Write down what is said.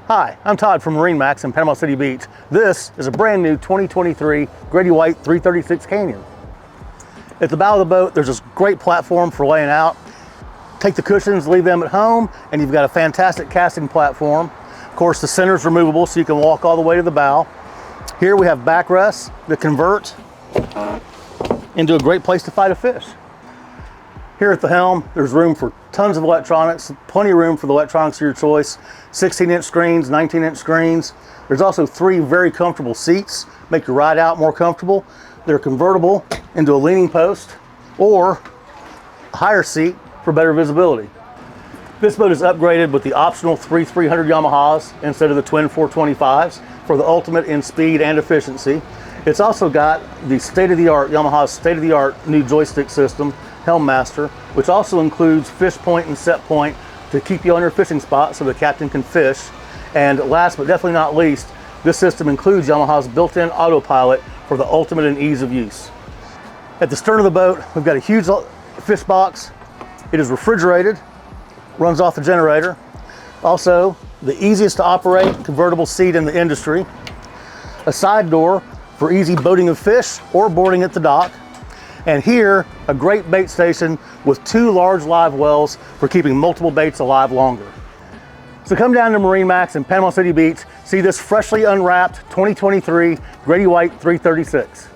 Hi, I'm Todd from MarineMax in Panama City Beach. This is a brand new 2023 Grady-White 336 Canyon. At the bow of the boat, there's this great platform for laying out. Take the cushions, leave them at home, and you've got a fantastic casting platform. Of course, the center's removable so you can walk all the way to the bow. Here we have backrests that convert into a great place to fight a fish. Here at the helm, there's room for tons of electronics, plenty of room for the electronics of your choice. 16-inch screens, 19-inch screens. There's also 3 very comfortable seats, make your ride out more comfortable. They're convertible into a leaning post or a higher seat for better visibility. This boat is upgraded with the optional 300 Yamahas instead of the twin 425s for the ultimate in speed and efficiency. It's also got the state-of-the-art, Yamaha's state-of-the-art new joystick system, Helm Master, which also includes fish point and set point to keep you on your fishing spot so the captain can fish. And last but definitely not least, this system includes Yamaha's built-in autopilot for the ultimate in ease of use. At the stern of the boat, we've got a huge fish box. It is refrigerated, runs off the generator. Also, the easiest to operate convertible seat in the industry. A side door for easy boating of fish or boarding at the dock. And here, a great bait station with 2 large live wells for keeping multiple baits alive longer. So come down to MarineMax in Panama City Beach, see this freshly unwrapped 2023 Grady-White 336.